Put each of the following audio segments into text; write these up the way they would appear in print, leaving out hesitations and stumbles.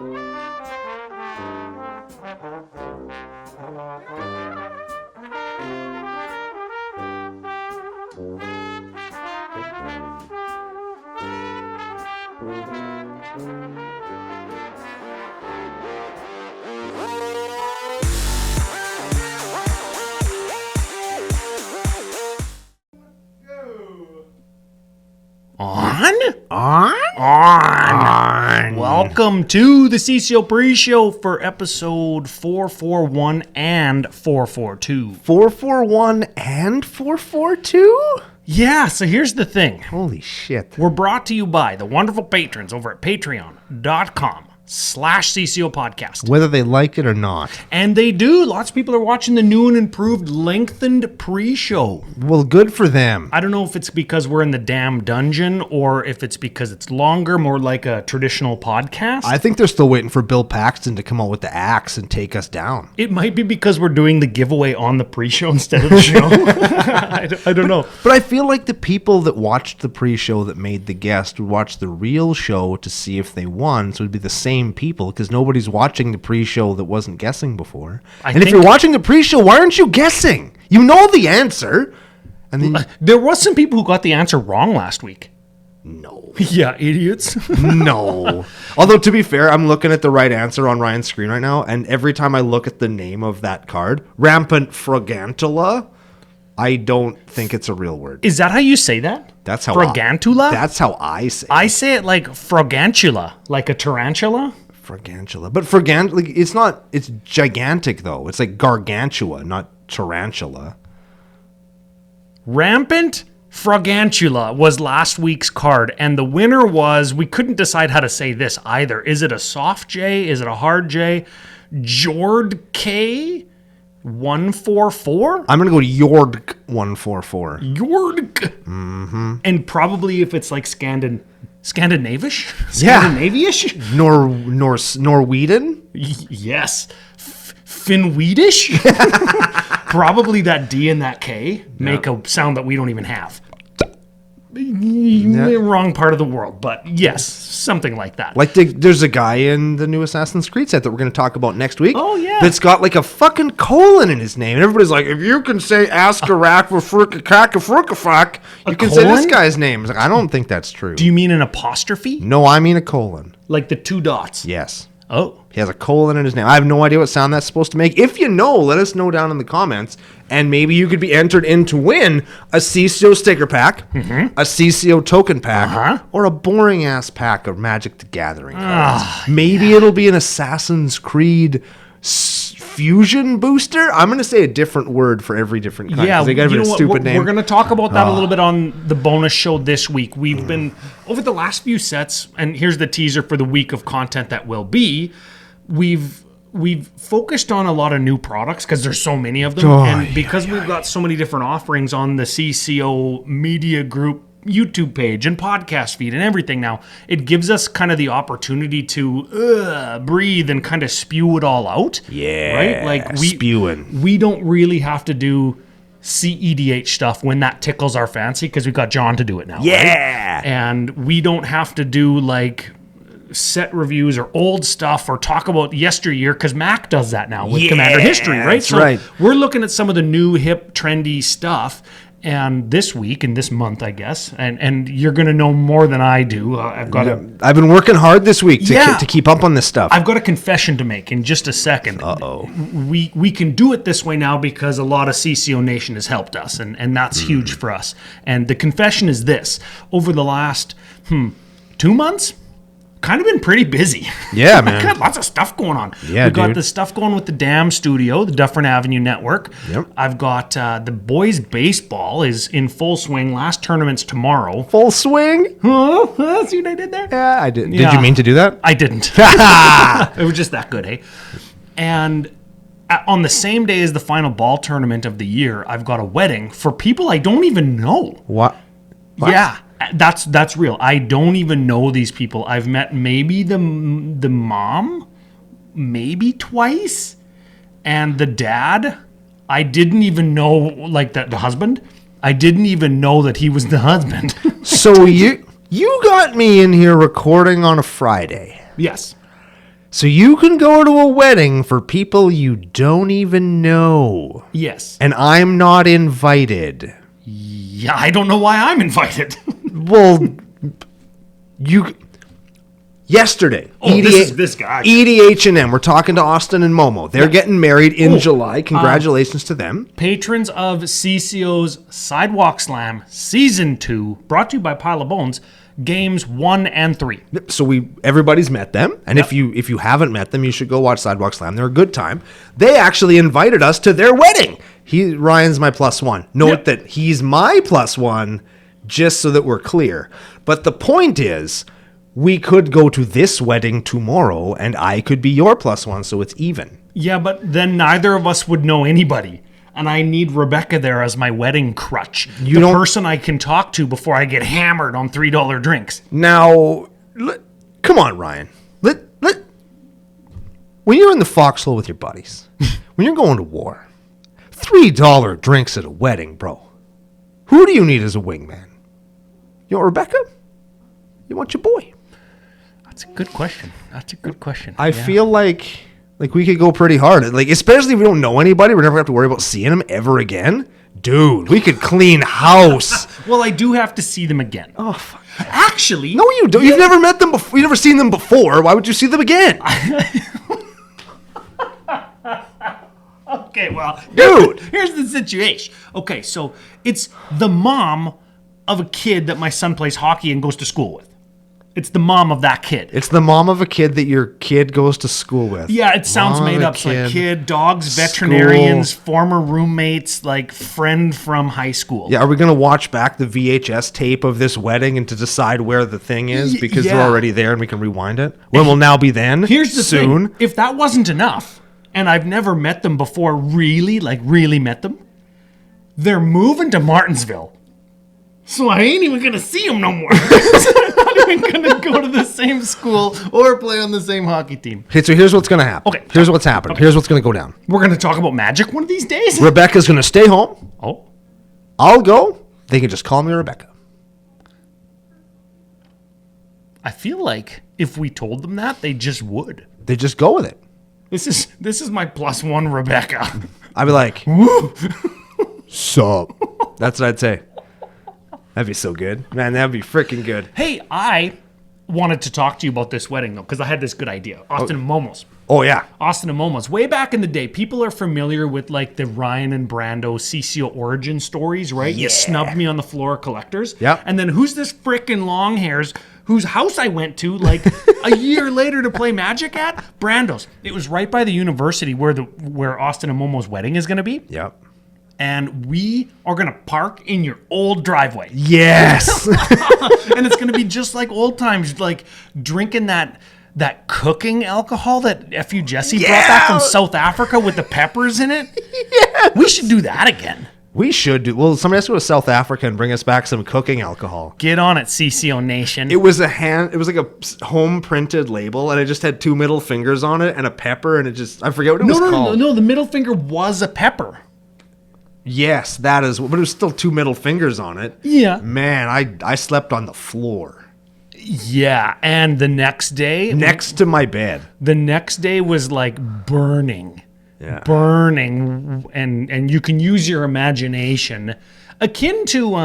On. Welcome to the CCO Pre-Show for episode 441 and 442. 441 and 442? Yeah, so here's the thing. Holy shit. We're brought to you by the wonderful patrons over at patreon.com/CCO Podcast. Whether they like it or not. And they do. Lots of people are watching the new and improved lengthened pre-show. Well, good for them. I don't know if it's because we're in the damn dungeon or if it's because it's longer, more like a traditional podcast. I think they're still waiting for Bill Paxton to come out with the axe and take us down. It might be because we're doing the giveaway on the pre-show instead of the show. I don't know. But I feel like the people that watched the pre-show that made the guest would watch the real show to see if they won. So it'd be the same people because nobody's watching the pre-show that wasn't guessing before. If you're watching the pre-show, why aren't you guessing? You know the answer. And then there was some people who got the answer wrong last week. No. Yeah, idiots. No. Although, to be fair, I'm looking at the right answer on Ryan's screen right now, and every time I look at the name of that card, Rampant Fragantula, I don't think it's a real word. Is that how you say that? That's how Fragantula? That's how I say it. I say it like fragantula, like a tarantula. Fragantula. But it's gigantic though. It's like gargantua, not tarantula. Rampant Fragantula was last week's card, and the winner was, we couldn't decide how to say this either. Is it a soft J? Is it a hard J? Jord K 144? I'm going to go to Jord 144. Jord. Mm-hmm. And probably if it's like Scandinavish? Yeah. Scandinavish? Norwegian? Yes. Finwedish? Probably that D and that K make a sound that we don't even have. Wrong part of the world, but yes, something like that. Like there's a guy in the new Assassin's Creed set that we're going to talk about next week. Oh, yeah. That's got like a fucking colon in his name. And everybody's like, if you can say Askarak for Frukafak, you can say this guy's name. It's like, I don't think that's true. Do you mean an apostrophe? No, I mean a colon. Like the two dots? Yes. Oh. He has a colon in his name. I have no idea what sound that's supposed to make. If you know, let us know down in the comments. And maybe you could be entered in to win a CCO sticker pack, a CCO token pack, or a boring-ass pack of Magic the Gathering cards. Maybe it'll be an Assassin's Creed fusion booster. I'm going to say a different word for every different kind. Yeah, they got a stupid name. We're going to talk about that a little bit on the bonus show this week. We've been, over the last few sets, and here's the teaser for the week of content that will be, we've focused on a lot of new products because there's so many of them. And because we've got so many different offerings on the CCO Media Group YouTube page and podcast feed and everything now, it gives us kind of the opportunity to breathe and kind of spew it all out. Yeah. Right? Like spewing. We don't really have to do EDH stuff when that tickles our fancy because we've got John to do it now. Yeah. Right? And we don't have to do like set reviews or old stuff or talk about yesteryear because Mac does that now with Commander History, right? That's right. We're looking at some of the new, hip, trendy stuff. And this week and this month, I guess, and you're going to know more than I do. I've been working hard this week to keep up on this stuff. I've got a confession to make in just a second. We can do it this way now because a lot of CCO Nation has helped us, and that's huge for us. And the confession is this: over the last 2 months, kind of been pretty busy. Yeah, man. Got lots of stuff going on. Yeah, We've got the stuff going with the Dam Studio, the Dufferin Avenue Network. Yep. I've got the boys baseball is in full swing. Last tournament's tomorrow. Full swing? Huh? See what I did there? Yeah, I did. Yeah. Did you mean to do that? I didn't. It was just that good, hey? And on the same day as the final ball tournament of the year, I've got a wedding for people I don't even know. What? Yeah. That's real. I don't even know these people. I've met maybe the mom, maybe twice, and the dad. I didn't even know, like the husband. I didn't even know that he was the husband. So you got me in here recording on a Friday. Yes. So you can go to a wedding for people you don't even know. Yes. And I'm not invited. Yeah, I don't know why I'm invited. Well, yesterday, this guy. EDH&M, we're talking to Austin and Momo. They're getting married in July. Congratulations to them. Patrons of CCO's Sidewalk Slam Season 2, brought to you by Pile of Bones, Games 1 and 3. So everybody's met them, and if you haven't met them, you should go watch Sidewalk Slam. They're a good time. They actually invited us to their wedding. Ryan's my +1. Note that he's my +1, just so that we're clear. But the point is, we could go to this wedding tomorrow, and I could be your +1, so it's even. Yeah, but then neither of us would know anybody. And I need Rebecca there as my wedding crutch. The person I can talk to before I get hammered on $3 drinks. Now, come on, Ryan. When you're in the foxhole with your buddies, when you're going to war, $3 drinks at a wedding, bro. Who do you need as a wingman? You want Rebecca? You want your boy? That's a good question. I feel like we could go pretty hard. Like, especially if we don't know anybody, we're never gonna have to worry about seeing them ever again. Dude, we could clean house. Well, I do have to see them again. Oh, fuck. Actually, No, you don't. You've never met them before. You've never seen them before. Why would you see them again? Okay, well, Dude. here's the situation. Okay, so it's the mom of a kid that my son plays hockey and goes to school with. It's the mom of that kid. It's the mom of a kid that your kid goes to school with. Yeah, it sounds Mom of made a up. It's like kid, kid, dogs, veterinarians, former roommates, like friend from high school. Yeah, are we going to watch back the VHS tape of this wedding and to decide where the thing is? Because they're already there and we can rewind it? When will now be then? Here's the soon. thing. If that wasn't enough, and I've never met them before, really met them, they're moving to Martinsville. So I ain't even going to see them no more. I'm not even going to go to the same school or play on the same hockey team. Okay, so here's what's going to happen. Okay. Here's what's happening. Okay. Here's what's going to go down. We're going to talk about Magic one of these days? Rebecca's going to stay home. Oh. I'll go. They can just call me Rebecca. I feel like if we told them that, they just would. They just go with it. This is my +1 Rebecca. I'd be like, sup? That's what I'd say. That'd be so good. Man, that'd be freaking good. Hey, I wanted to talk to you about this wedding, though, because I had this good idea. Austin and Momo's. Oh, yeah. Austin and Momo's. Way back in the day, people are familiar with, like, the Ryan and Brando CCO origin stories, right? Yeah. You snubbed me on the floor collectors. Yep. And then who's this frickin' long hairs whose house I went to, like, a year later to play Magic at? Brando's. It was right by the university where Austin and Momo's wedding is going to be. Yep. And we are going to park in your old driveway. Yes. And it's going to be just like old times, like drinking that cooking alcohol that F.U. Jesse brought back from South Africa with the peppers in it. Yes. We should do that again. We should do. Well, somebody has to go to South Africa and bring us back some cooking alcohol. Get on it, CCO Nation. It was like a home printed label, and it just had 2 middle fingers on it and a pepper, and I forget what it was called. No, the middle finger was a pepper. Yes, that is, but it was still 2 middle fingers on it. Yeah. Man, I slept on the floor. Yeah, and the next day... Next to my bed. The next day was like burning. Yeah. Burning, and you can use your imagination. Akin to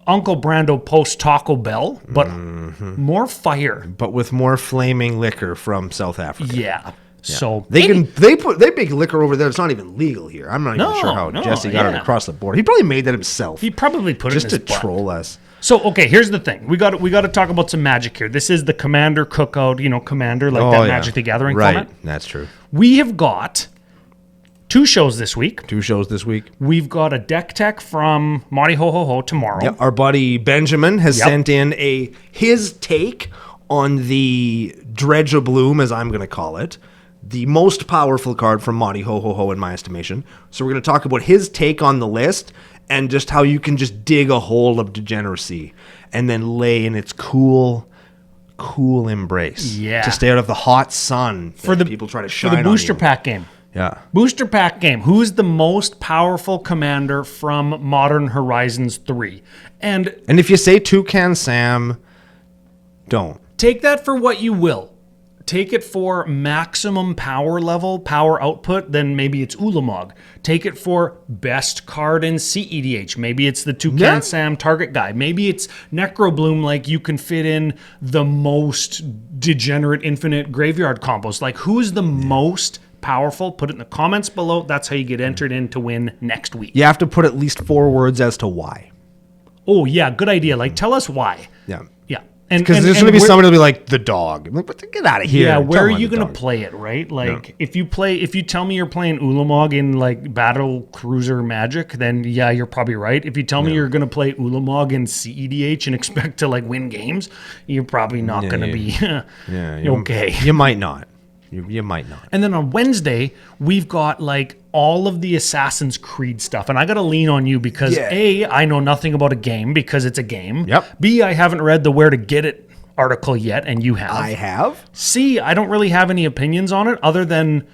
Uncle Brando post Taco Bell, but more fire. But with more flaming liquor from South Africa. Yeah. So they make liquor over there. It's not even legal here. I'm not even sure how Jesse got it across the border. He probably made that himself. He probably put just it in his to troll us. So okay, here's the thing. We got to talk about some Magic here. This is the Commander Cookout, Commander like that Magic the Gathering format. Right, that's true. We have got 2 shows this week. 2 shows this week. We've got a deck tech from Monty Ho Ho Ho tomorrow. Yep. Our buddy Benjamin has sent in his take on the Dredge of Bloom, as I'm going to call it. The most powerful card from Monty Ho Ho Ho in my estimation. So we're going to talk about his take on the list and just how you can just dig a hole of degeneracy and then lay in its cool embrace. Yeah. To stay out of the hot sun for the people try to shine on for the booster you. pack game. Yeah. Booster pack game. Who's the most powerful commander from Modern Horizons 3? And if you say Toucan Sam, don't. Take that for what you will. Take it for maximum power level, power output, then maybe it's Ulamog. Take it for best card in CEDH. Maybe it's the Toucan Sam target guy. Maybe it's Necrobloom, like you can fit in the most degenerate infinite graveyard combos. Like who's the most powerful? Put it in the comments below. That's how you get entered in to win next week. You have to put at least 4 words as to why. Oh, yeah, good idea. Like tell us why. Yeah. Yeah. Because there's going to be somebody that'll be like, the dog. I'm like, but get out of here. Yeah, where are Tell you them going to the dog. play it, right? Like, if you tell me you're playing Ulamog in, like, Battle Cruiser Magic, then, yeah, you're probably right. If you tell me you're going to play Ulamog in CEDH and expect to, like, win games, you're probably not going to be okay. You might not. You might not. And then on Wednesday, we've got, like, all of the Assassin's Creed stuff. And I got to lean on you because, A, I know nothing about a game because it's a game. Yep. B, I haven't read the Where to Get It article yet, and you have. I have. C, I don't really have any opinions on it other than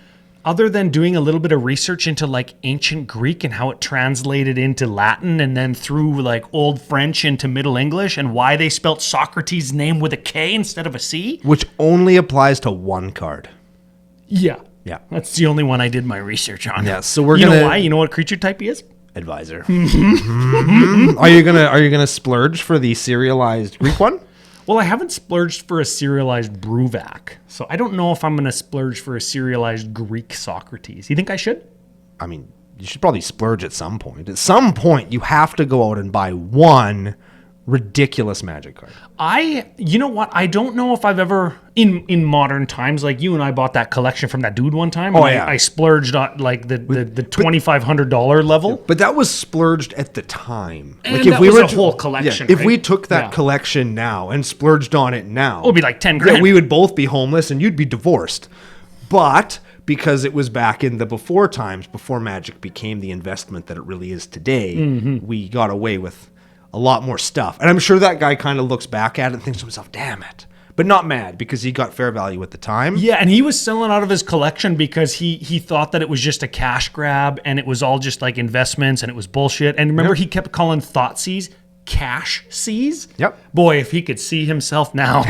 doing a little bit of research into like ancient Greek and how it translated into Latin and then through like Old French into Middle English and why they spelt Socrates' name with a K instead of a C. Which only applies to one card. Yeah. Yeah. That's the only one I did my research on. Yeah, so we're You gonna know why? You know what creature type he is? Advisor. Are you gonna splurge for the serialized Greek one? Well, I haven't splurged for a serialized Bruvac, so I don't know if I'm going to splurge for a serialized Greek Socrates. You think I should? I mean, you should probably splurge at some point. At some point, you have to go out and buy one ridiculous Magic card. You know what? I don't know if I've ever, in modern times, like you and I bought that collection from that dude one time. Oh, and yeah. I splurged on like the $2,500 level. But that was splurged at the time. And like that was a whole collection, if right? we took that Yeah. collection now and splurged on it now, It would be like 10 grand. Yeah, we would both be homeless and you'd be divorced. But because it was back in the before times, before Magic became the investment that it really is today, we got away with a lot more stuff. And I'm sure that guy kind of looks back at it and thinks to himself, damn it. But not mad because he got fair value at the time. Yeah, and he was selling out of his collection because he thought that it was just a cash grab and it was all just like investments and it was bullshit. And remember, he kept calling Thoughtseize cash seas? Yep. Boy, if he could see himself now.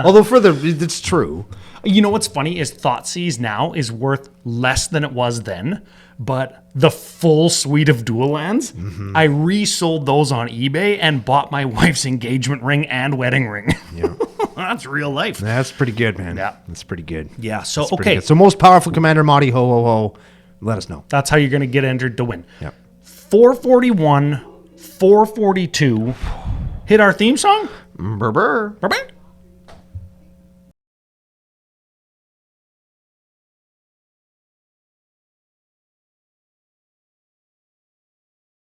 Although it's true. You know what's funny is Thoughtseize now is worth less than it was then, but the full suite of dual lands, I resold those on eBay and bought my wife's engagement ring and wedding ring. Yeah. That's real life. That's pretty good, man. Yeah. That's pretty good. Yeah, so That's pretty okay. good. So most powerful commander, Marty, ho, ho, ho. Let us know. That's how you're going to get entered to win. Yep. 441, 442. Hit our theme song? Brr, brr. Bye-bye.